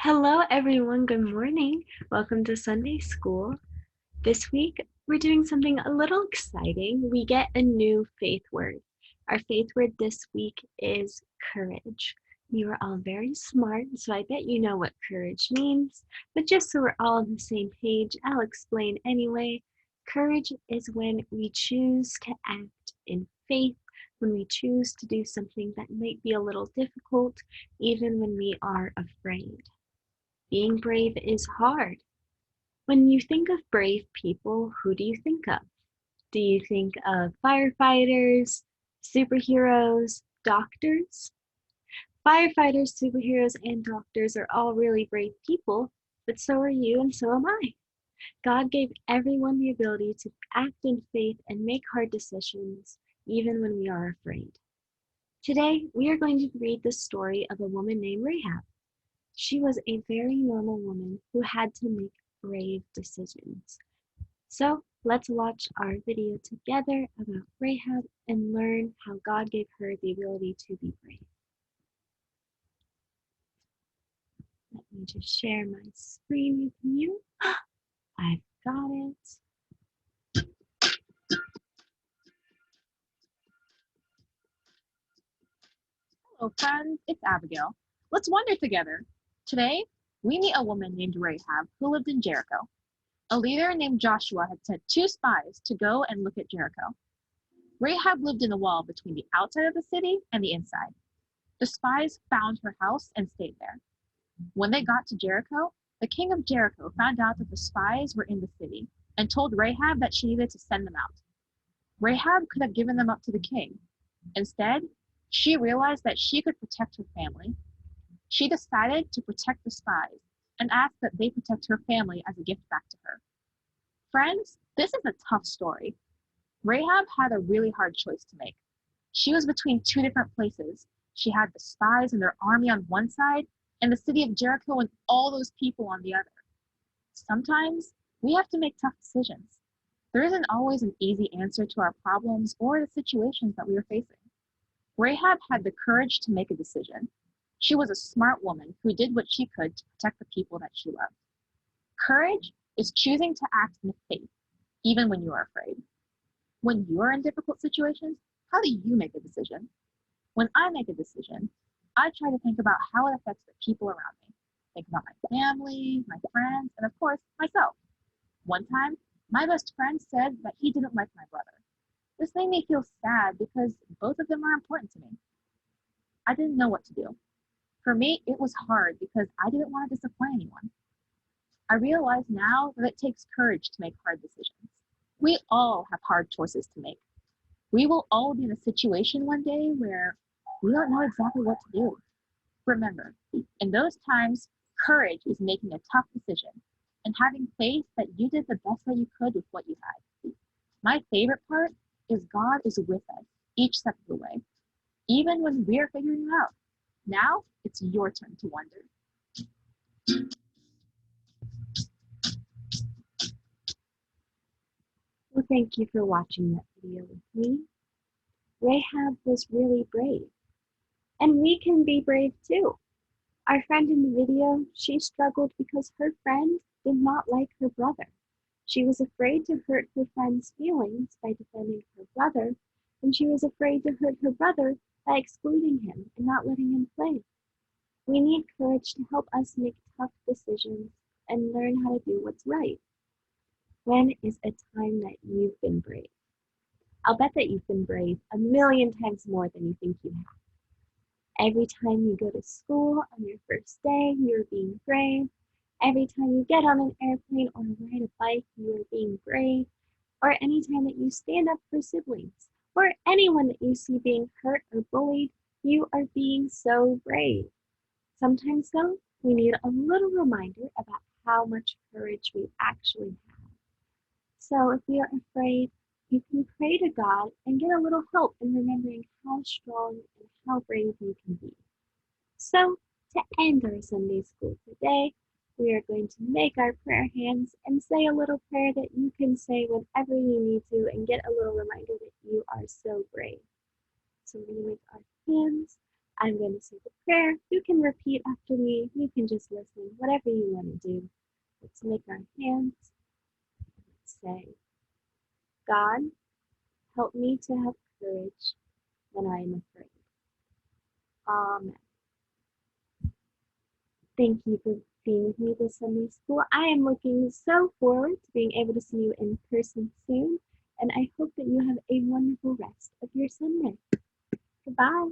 Hello, everyone. Good morning. Welcome to Sunday School. This week, we're doing something a little exciting. We get a new faith word. Our faith word this week is courage. You are all very smart, so I bet you know what courage means. But just so we're all on the same page, I'll explain anyway. Courage is when we choose to act in faith, when we choose to do something that might be a little difficult, even when we are afraid. Being brave is hard. When you think of brave people, who do you think of? Do you think of firefighters, superheroes, doctors? Firefighters, superheroes, and doctors are all really brave people, but so are you and so am I. God gave everyone the ability to act in faith and make hard decisions, even when we are afraid. Today, we are going to read the story of a woman named Rahab. She was a very normal woman who had to make brave decisions. So let's watch our video together about Rahab and learn how God gave her the ability to be brave. Let me just share my screen with you. I've got it. Hello, friends. It's Abigail. Let's wander together. Today, we meet a woman named Rahab who lived in Jericho. A leader named Joshua had sent 2 spies to go and look at Jericho. Rahab lived in the wall between the outside of the city and the inside. The spies found her house and stayed there. When they got to Jericho, the king of Jericho found out that the spies were in the city and told Rahab that she needed to send them out. Rahab could have given them up to the king. Instead, she realized that she could protect her family. She decided to protect the spies and asked that they protect her family as a gift back to her. Friends, this is a tough story. Rahab had a really hard choice to make. She was between 2 different places. She had the spies and their army on one side, and the city of Jericho and all those people on the other. Sometimes we have to make tough decisions. There isn't always an easy answer to our problems or the situations that we are facing. Rahab had the courage to make a decision. She was a smart woman who did what she could to protect the people that she loved. Courage is choosing to act in faith, even when you are afraid. When you are in difficult situations, how do you make a decision? When I make a decision, I try to think about how it affects the people around me. Think about my family, my friends, and of course, myself. One time, my best friend said that he didn't like my brother. This made me feel sad because both of them are important to me. I didn't know what to do. For me, it was hard because I didn't want to disappoint anyone. I realize now that it takes courage to make hard decisions. We all have hard choices to make. We will all be in a situation one day where we don't know exactly what to do. Remember, in those times, courage is making a tough decision and having faith that you did the best that you could with what you had. My favorite part is God is with us each step of the way, even when we are figuring it out. Now, it's your turn to wonder. Well, thank you for watching that video with me. Rahab was really brave, and we can be brave too. Our friend in the video, she struggled because her friend did not like her brother. She was afraid to hurt her friend's feelings by defending her brother, and she was afraid to hurt her brother by excluding him and not letting him play. We need courage to help us make tough decisions and learn how to do what's right. When is a time that you've been brave? I'll bet that you've been brave a million times more than you think you have. Every time you go to school on your first day, you're being brave. Every time you get on an airplane or ride a bike, you are being brave. Or any time that you stand up for siblings or anyone that you see being hurt or bullied, you are being so brave. Sometimes, though, we need a little reminder about how much courage we actually have. So if we are afraid, you can pray to God and get a little help in remembering how strong and how brave you can be. So to end our Sunday school today, we are going to make our prayer hands and say a little prayer that you can say whenever you need to and get a little reminder that you are so brave. So we're going to make our hands I'm going to say the prayer. You can repeat after me. You can just listen, whatever you want to do. Let's make our hands. Let's say, God, help me to have courage when I am afraid. Amen. Thank you for being with me this Sunday school. I am looking so forward to being able to see you in person soon, and I hope that you have a wonderful rest of your Sunday. Goodbye.